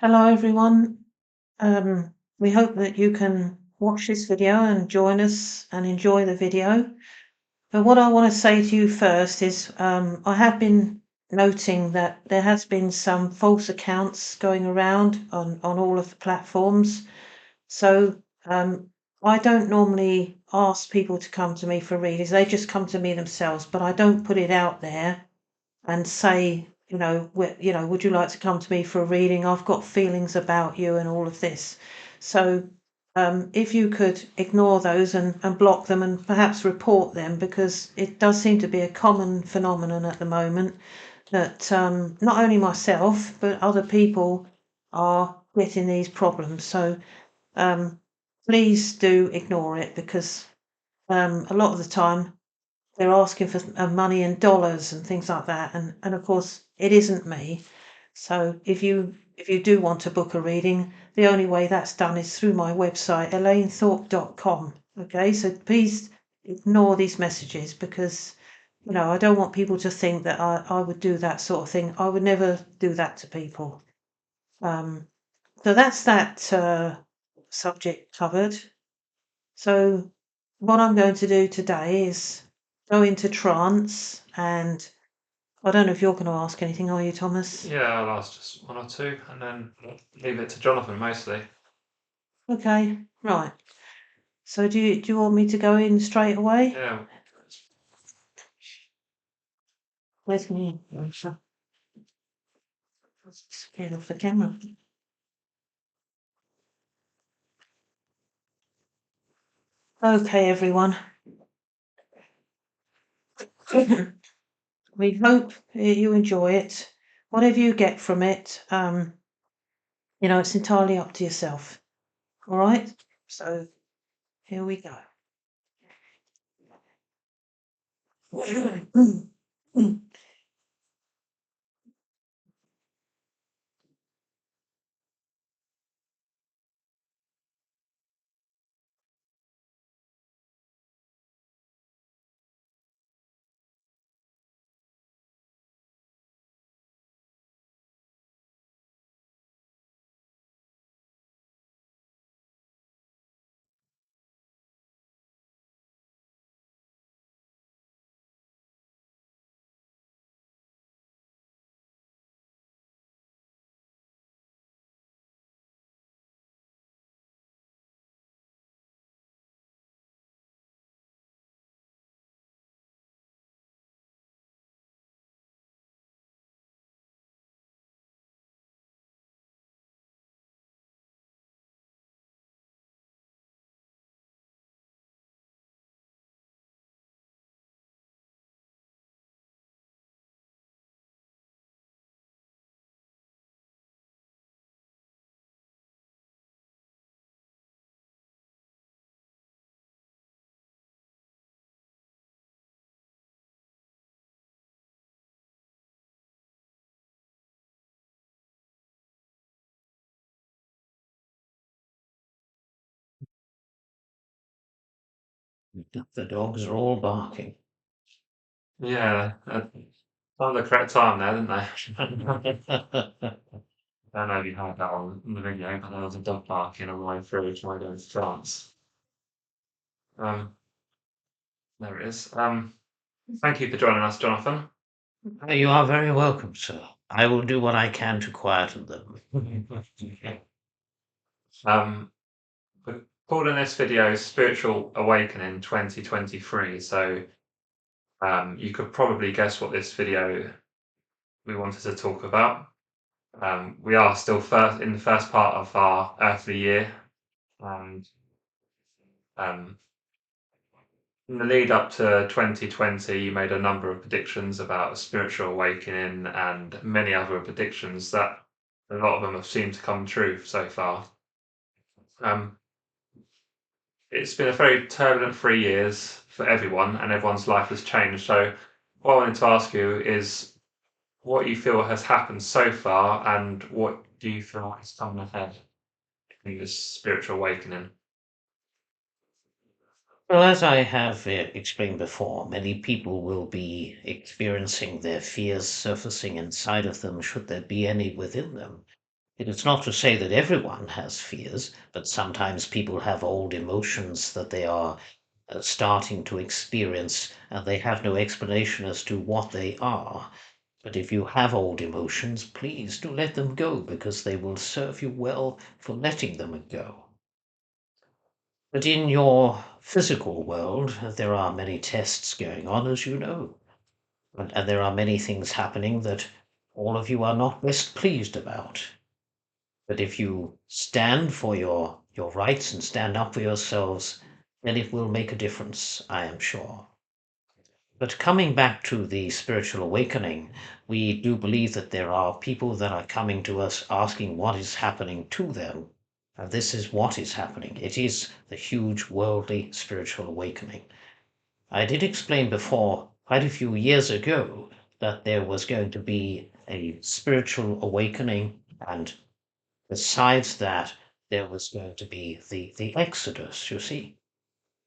Hello everyone. We hope that you can watch this video and join us and enjoy the video. But what I want to say to you first is I have been noting that there has been some false accounts going around on all of the platforms. So I don't normally ask people to come to me for readings. They just come to me themselves, but I don't put it out there and say, would you like to come to me for a reading? I've got feelings about you and all of this. So if you could ignore those and block them and perhaps report them, because it does seem to be a common phenomenon at the moment that not only myself, but other people are getting these problems. So um, please do ignore it because a lot of the time they're asking for money in dollars and things like that, and of course it isn't me. So if you do want to book a reading, the only way that's done is through my website, elainethorpe.com. Okay, so please ignore these messages because I don't want people to think that I would do that sort of thing. I would never do that to people. um, so that's that subject covered. So what I'm going to do today is go into trance, and I don't know if you're going to ask anything, are you, Thomas? Yeah, I'll ask just one or two and then leave it to Jonathan mostly. Okay, right. So do you want me to go in straight away? Yeah. Where's me? Get off the camera. Okay, everyone. We hope you enjoy it. Whatever you get from it, it's entirely up to yourself. All right. So here we go. The dogs are all barking. Yeah, found the correct time there, didn't they? I don't know if you heard that on the video, but there was a dog barking on the way through trying to go into France. Um, there it is. Thank you for joining us, Jonathan. You are very welcome, sir. I will do what I can to quieten them. Um, we're calling this video Spiritual Awakening 2023, so you could probably guess what this video we wanted to talk about. We are still first in the first part of our earthly year, and um, in the lead up to 2020, you made a number of predictions about spiritual awakening and many other predictions that a lot of them have seemed to come true so far. Um, it's been a very turbulent 3 years for everyone, and everyone's life has changed. So, what I wanted to ask you is what you feel has happened so far, and what do you feel is coming ahead in this spiritual awakening? Well, as I have explained before, many people will be experiencing their fears surfacing inside of them, should there be any within them. It is not to say that everyone has fears, but sometimes people have old emotions that they are starting to experience, and they have no explanation as to what they are. But if you have old emotions, please do let them go, because they will serve you well for letting them go. But in your physical world, there are many tests going on, as you know, and there are many things happening that all of you are not best pleased about. But if you stand for your rights and stand up for yourselves, then it will make a difference, I am sure. But coming back to the spiritual awakening, we do believe that there are people that are coming to us asking what is happening to them. And this is what is happening. It is the huge worldly spiritual awakening. I did explain before, quite a few years ago, that there was going to be a spiritual awakening, and besides that, there was going to be the Exodus, you see.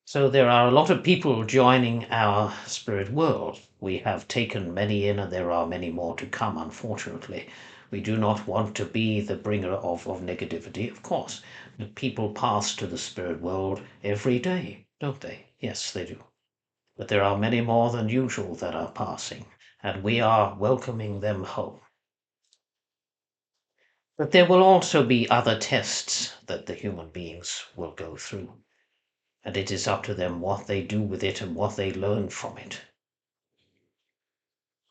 So there are a lot of people joining our spirit world. We have taken many in, and there are many more to come, unfortunately. We do not want to be the bringer of negativity, of course. But people pass to the spirit world every day, don't they? Yes, they do. But there are many more than usual that are passing, and we are welcoming them home. But there will also be other tests that the human beings will go through, and it is up to them what they do with it and what they learn from it.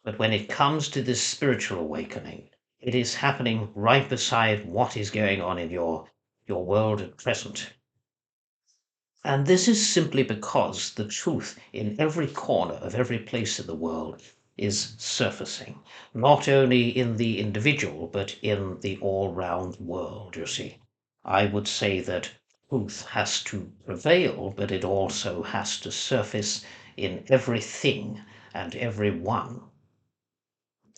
But when it comes to this spiritual awakening, it is happening right beside what is going on in your world at present. And this is simply because the truth in every corner of every place in the world is surfacing, not only in the individual, but in the all-round world, you see. I would say that truth has to prevail, but it also has to surface in everything and everyone.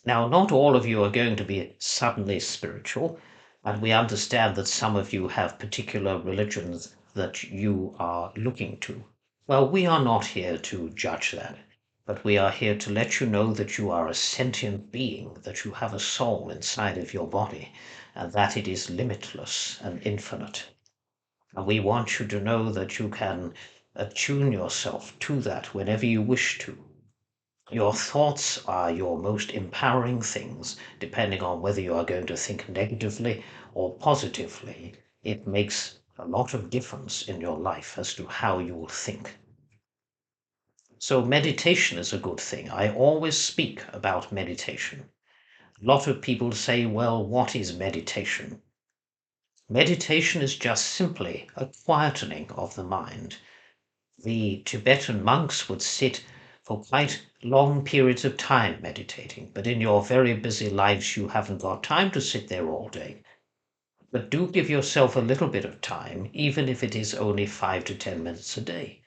Now, not all of you are going to be suddenly spiritual, and we understand that some of you have particular religions that you are looking to. Well, we are not here to judge that, but we are here to let you know that you are a sentient being, that you have a soul inside of your body, and that it is limitless and infinite. And we want you to know that you can attune yourself to that whenever you wish to. Your thoughts are your most empowering things, depending on whether you are going to think negatively or positively. It makes a lot of difference in your life as to how you will think. So meditation is a good thing. I always speak about meditation. A lot of people say, well, what is meditation? Meditation is just simply a quietening of the mind. The Tibetan monks would sit for quite long periods of time meditating, but in your very busy lives, you haven't got time to sit there all day. But do give yourself a little bit of time, even if it is only 5 to 10 minutes a day,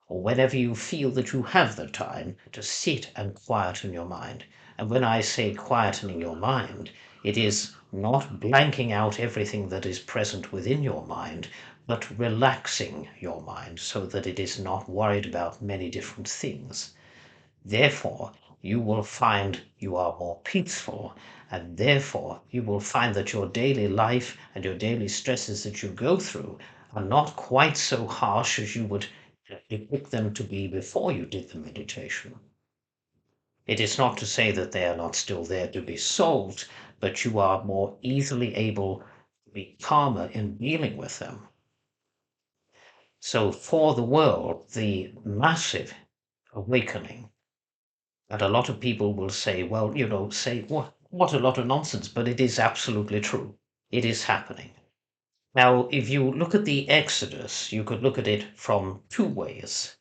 or whenever you feel that you have the time to sit and quieten your mind. And when I say quietening your mind, it is not blanking out everything that is present within your mind, but relaxing your mind so that it is not worried about many different things. Therefore, you will find you are more peaceful, and therefore you will find that your daily life and your daily stresses that you go through are not quite so harsh as you would depict them to be before you did the meditation. It is not to say that they are not still there to be solved, but you are more easily able to be calmer in dealing with them. So for the world, the massive awakening, and a lot of people will say, well, say, what a lot of nonsense, but it is absolutely true. It is happening. Now, if you look at the Exodus, you could look at it from two ways,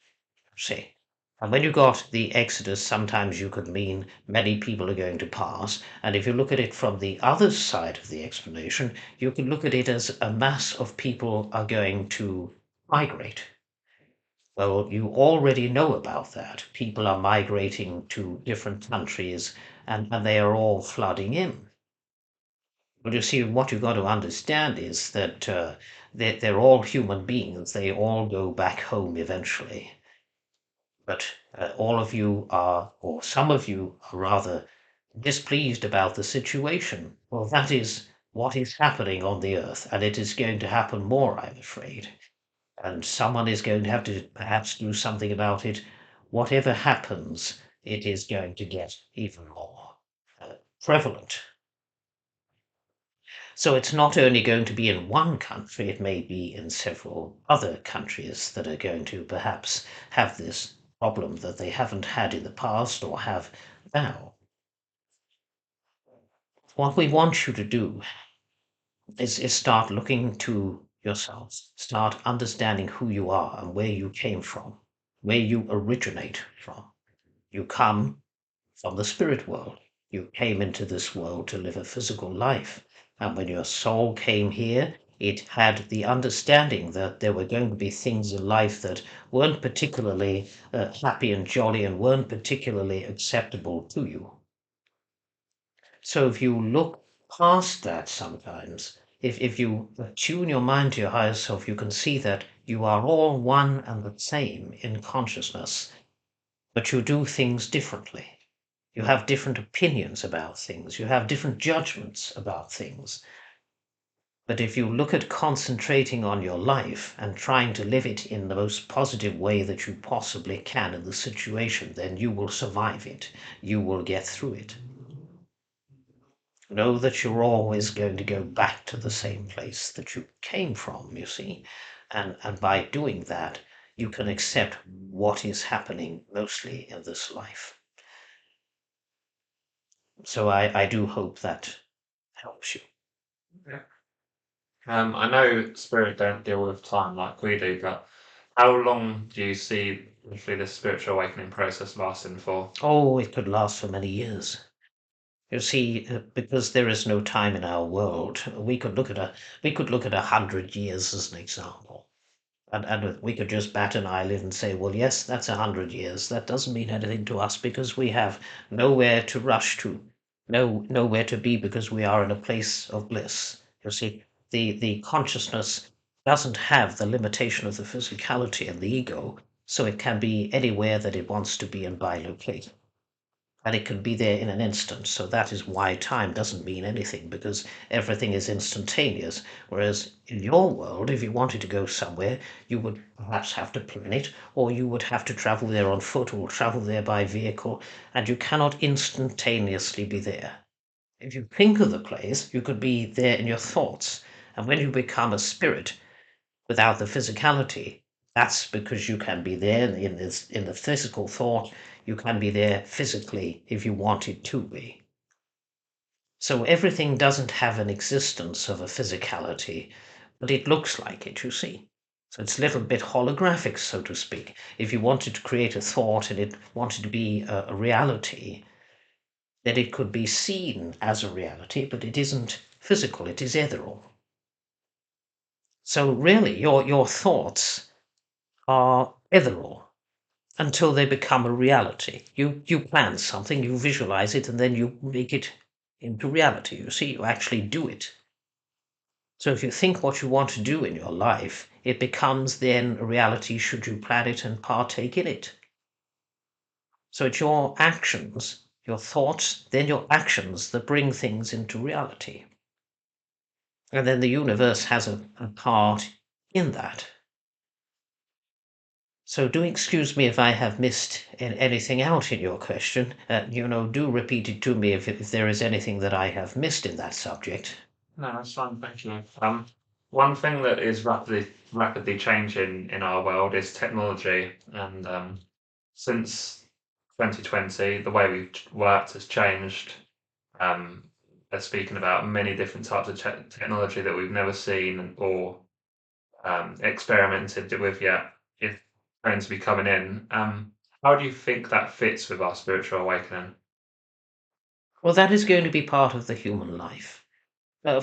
say. And when you got the Exodus, sometimes you could mean many people are going to pass. And if you look at it from the other side of the explanation, you can look at it as a mass of people are going to migrate. Well, you already know about that. People are migrating to different countries, and they are all flooding in. But you see, what you've got to understand is that they're all human beings. They all go back home eventually. But all of you are, or some of you are rather displeased about the situation. Well, that is what is happening on the earth, and it is going to happen more, I'm afraid. And someone is going to have to perhaps do something about it. Whatever happens, it is going to get even more prevalent. So it's not only going to be in one country, it may be in several other countries that are going to perhaps have this problem that they haven't had in the past or have now. What we want you to do is start looking to yourselves, start understanding who you are and where you came from, where you originate from. You come from the spirit world. You came into this world to live a physical life. And when your soul came here, it had the understanding that there were going to be things in life that weren't particularly happy and jolly and weren't particularly acceptable to you. So if you look past that sometimes, if you tune your mind to your higher self, you can see that you are all one and the same in consciousness, but you do things differently. You have different opinions about things. You have different judgments about things. But if you look at concentrating on your life and trying to live it in the most positive way that you possibly can in the situation, then you will survive it. You will get through it. Know that you're always going to go back to the same place that you came from, you see. And by doing that, you can accept what is happening mostly in this life. So I do hope that helps you. I know spirit don't deal with time like we do, but how long do you see roughly this spiritual awakening process lasting for? Oh, it could last for many years. You see, because there is no time in our world, we could look at 100 years as an example. And we could just bat an eyelid and say, well, yes, that's 100 years. That doesn't mean anything to us because we have nowhere to rush to, nowhere to be because we are in a place of bliss. You see, the consciousness doesn't have the limitation of the physicality and the ego, so it can be anywhere that it wants to be and bilocate. And it can be there in an instant. So that is why time doesn't mean anything, because everything is instantaneous. Whereas in your world, if you wanted to go somewhere, you would perhaps have to plan it, or you would have to travel there on foot or travel there by vehicle, and you cannot instantaneously be there. If you think of the place, you could be there in your thoughts. And when you become a spirit without the physicality, that's because you can be there in the physical thought. You can be there physically if you wanted to be. So everything doesn't have an existence of a physicality, but it looks like it, you see. So it's a little bit holographic, so to speak. If you wanted to create a thought and it wanted to be a reality, then it could be seen as a reality, but it isn't physical, it is ethereal. So really, your thoughts are ethereal until they become a reality. You plan something, you visualize it, and then you make it into reality. You see, you actually do it. So if you think what you want to do in your life, it becomes then a reality should you plan it and partake in it. So it's your actions, your thoughts, then your actions that bring things into reality. And then the universe has a part in that. So do excuse me if I have missed anything out in your question. Do repeat it to me if there is anything that I have missed in that subject. No, that's fine, thank you. One thing that is rapidly changing in our world is technology, and since 2020, the way we've worked has changed. They're speaking about many different types of technology that we've never seen or experimented with yet. It's going to be coming in. How do you think that fits with our spiritual awakening? Well, that is going to be part of the human life.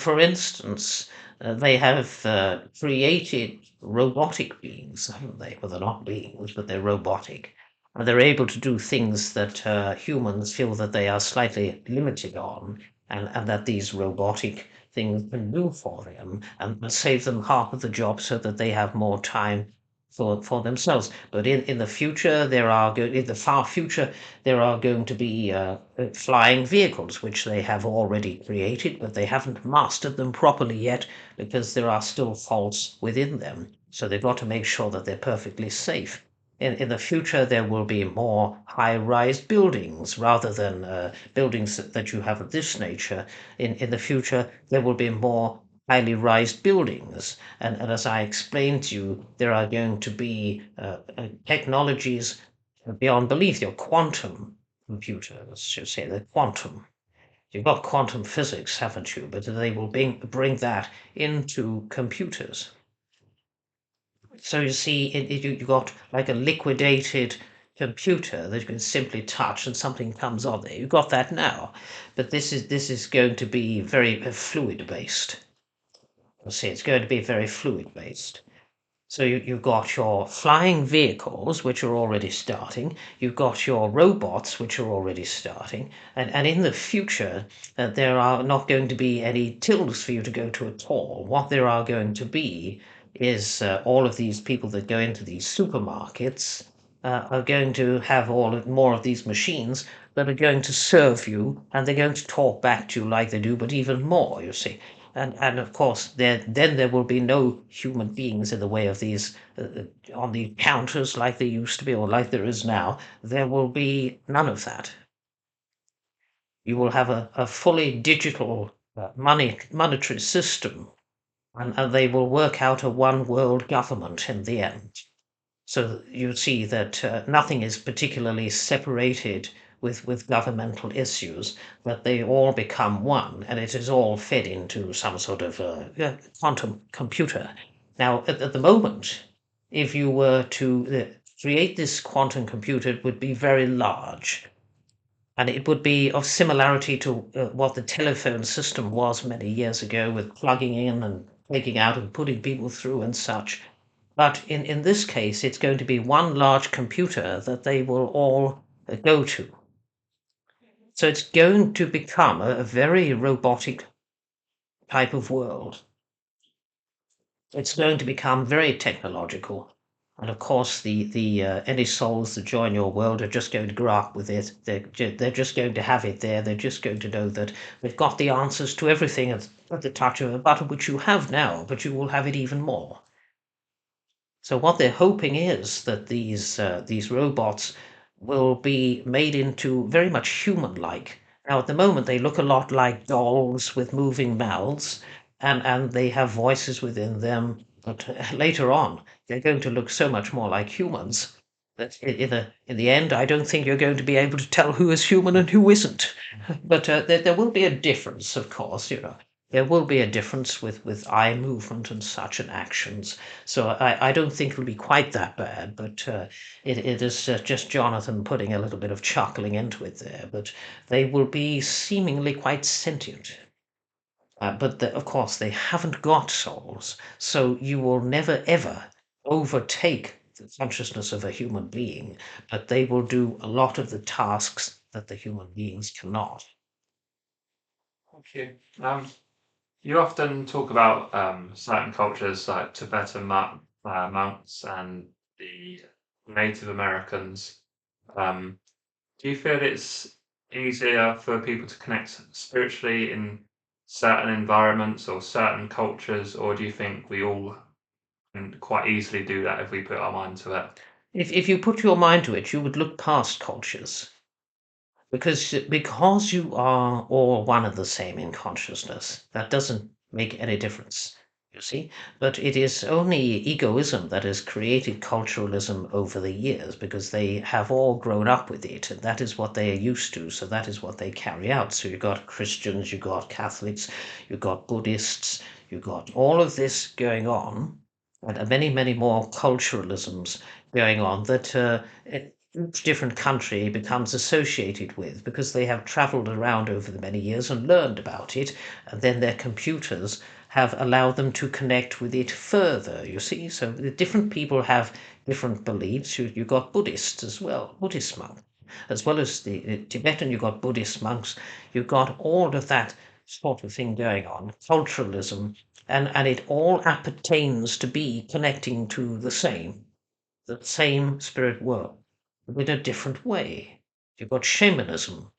For instance, they have created robotic beings, haven't they? Well, they're not beings, but they're robotic. And they're able to do things that humans feel that they are slightly limited on, and that these robotic things can do for them and save them half of the job so that they have more time for themselves. But in the future, in the far future, there are going to be flying vehicles, which they have already created, but they haven't mastered them properly yet because there are still faults within them. So they've got to make sure that they're perfectly safe. In the future, there will be more high-rise buildings rather than buildings that you have of this nature. In the future, there will be more highly rised buildings. And as I explained to you, there are going to be technologies beyond belief. Your quantum computers, should say, the quantum. You've got quantum physics, haven't you? But they will bring that into computers. So you see, you got like a liquidated computer that you can simply touch and something comes on there. You've got that now, but this is going to be very fluid based. You see, it's going to be very fluid based. So you've got your flying vehicles, which are already starting. You've got your robots, which are already starting. And in the future, there are not going to be any tills for you to go to at all. What there are going to be is all of these people that go into these supermarkets are going to have more of these machines that are going to serve you, and they're going to talk back to you like they do, but even more, you see. And of course, then there will be no human beings in the way of these on the counters like there used to be or like there is now. There will be none of that. You will have a fully digital monetary system, and they will work out a one world government in the end. So you see that nothing is particularly separated with governmental issues, that they all become one, and it is all fed into some sort of quantum computer. Now, at the moment, if you were to create this quantum computer, it would be very large. And it would be of similarity to what the telephone system was many years ago, with plugging in and taking out and putting people through and such. But in this case, it's going to be one large computer that they will all go to. So it's going to become a very robotic type of world. It's going to become very technological. And of course, the any souls that join your world are just going to grow up with it. They're just going to have it there. They're just going to know that they've got the answers to everything at the touch of a button, which you have now, but you will have it even more. So what they're hoping is that these robots will be made into very much human-like. Now, at the moment, they look a lot like dolls with moving mouths, and they have voices within them. But later on, they're going to look so much more like humans that in the end, I don't think you're going to be able to tell who is human and who isn't. But there will be a difference, of course. There will be a difference with eye movement and such and actions. So I don't think it'll be quite that bad, but it is just Jonathan putting a little bit of chuckling into it there. But they will be seemingly quite sentient. But of course, they haven't got souls, so you will never ever overtake the consciousness of a human being, but they will do a lot of the tasks that the human beings cannot. Thank you. You often talk about certain cultures like Tibetan monks and the Native Americans. Do you feel it's easier for people to connect spiritually in certain environments or certain cultures, or do you think we all can quite easily do that if we put our mind to it? If you put your mind to it, you would look past cultures. Because you are all one and the same in consciousness, that doesn't make any difference, you see. But it is only egoism that has created culturalism over the years, because they have all grown up with it, and that is what they are used to, so that is what they carry out. So you've got Christians, you've got Catholics, you've got Buddhists, you've got all of this going on, and many, many more culturalisms going on that each different country becomes associated with, because they have traveled around over the many years and learned about it, and then their computers have allowed them to connect with it further, you see. So the different people have different beliefs. You've got Buddhists as well, Buddhist monks, as well as the Tibetan, you've got Buddhist monks, you've got all of that sort of thing going on, culturalism, and it all appertains to be connecting to the same. the same spirit world, but in a different way. You've got shamanism,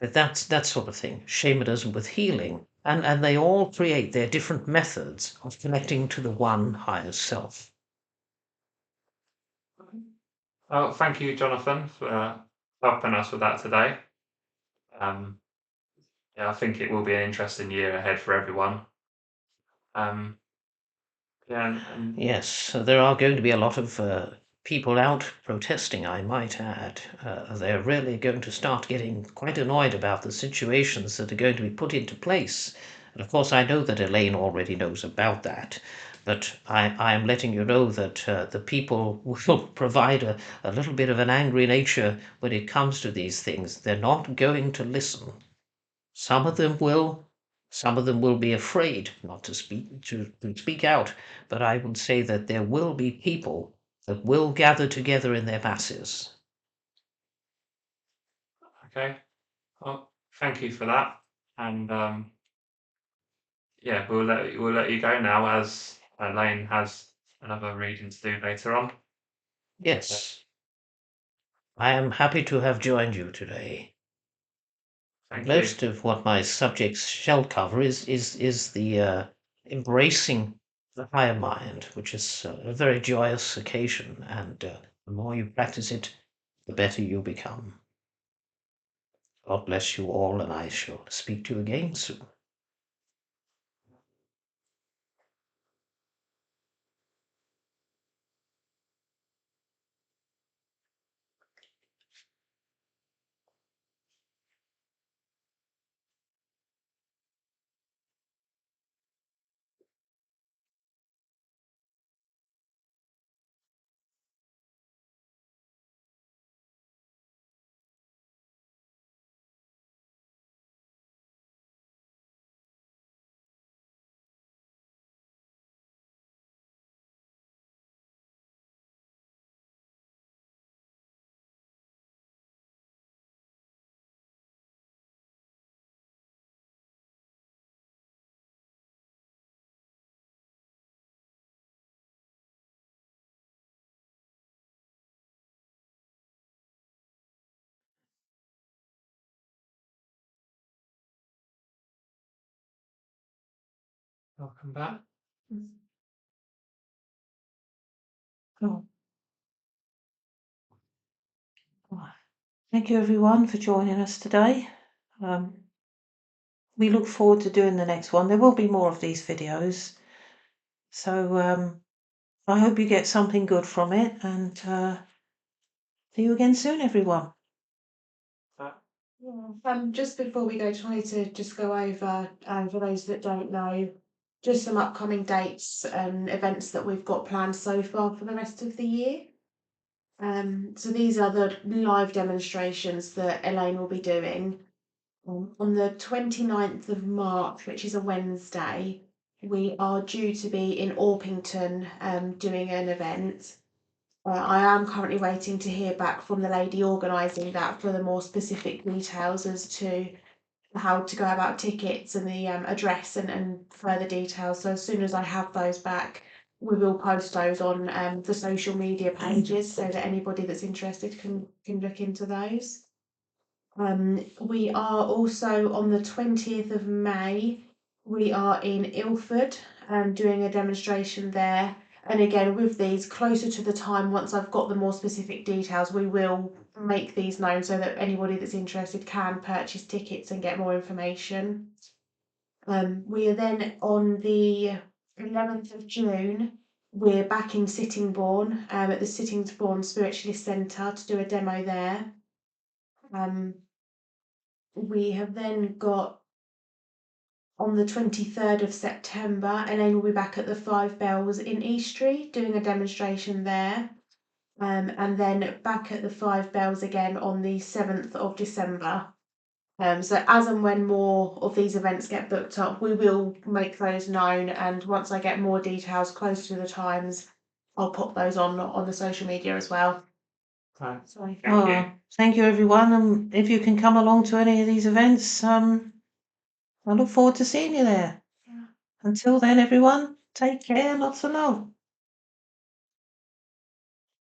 that's that sort of thing, shamanism with healing, and they all create their different methods of connecting to the one higher self. Oh, thank you, Jonathan, for helping us with that today. Yeah, I think it will be an interesting year ahead for everyone. Yeah, Yes, so there are going to be a lot of people out protesting, I might add. They're really going to start getting quite annoyed about the situations that are going to be put into place. And of course, I know that Elaine already knows about that, but I am letting you know that the people will provide a little bit of an angry nature when it comes to these things. They're not going to listen. Some of them will. Some of them will be afraid not to speak out, but I would say that there will be people that will gather together in their masses. okay. Well, thank you for that. And yeah, we'll let you go now, as Elaine has another reading to do later on. Yes, I am happy to have joined you today. Thank Most you. of what my subjects shall cover is the embracing the higher mind, which is a very joyous occasion, and the more you practice it, the better you become. God bless you all, and I shall speak to you again soon. Welcome back. Oh. Thank you everyone for joining us today. We look forward to doing the next one. There will be more of these videos. So I hope you get something good from it, and see you again soon, everyone. Just before we go, just wanted to just go over, for those that don't know, just some upcoming dates and events that we've got planned so far for the rest of the year. So these are the live demonstrations that Elaine will be doing. On the 29th of March, which is a Wednesday, we are due to be in Orpington doing an event. I am currently waiting to hear back from the lady organising that for the more specific details as to how to go about tickets and the address and further details. So as soon as I have those back, we will post those on the social media pages so that anybody that's interested can look into those. We are also on the 20th of May, we are in Ilford doing a demonstration there. And again, with these, closer to the time, once I've got the more specific details, we will make these known so that anybody that's interested can purchase tickets and get more information. We are then on the 11th of June, we're back in Sittingbourne at the Sittingbourne Spiritualist Centre to do a demo there. We have then got on the 23rd of September, Elaine will be back at the Five Bells in Eastry doing a demonstration there. And then back at the Five Bells again on the 7th of December. So as and when more of these events get booked up, we will make those known. And once I get more details close to the times, I'll pop those on the social media as well. Right. Sorry. Thank you. Thank you everyone, and if you can come along to any of these events, I look forward to seeing you there. Yeah. Until then, everyone, take care, lots of love.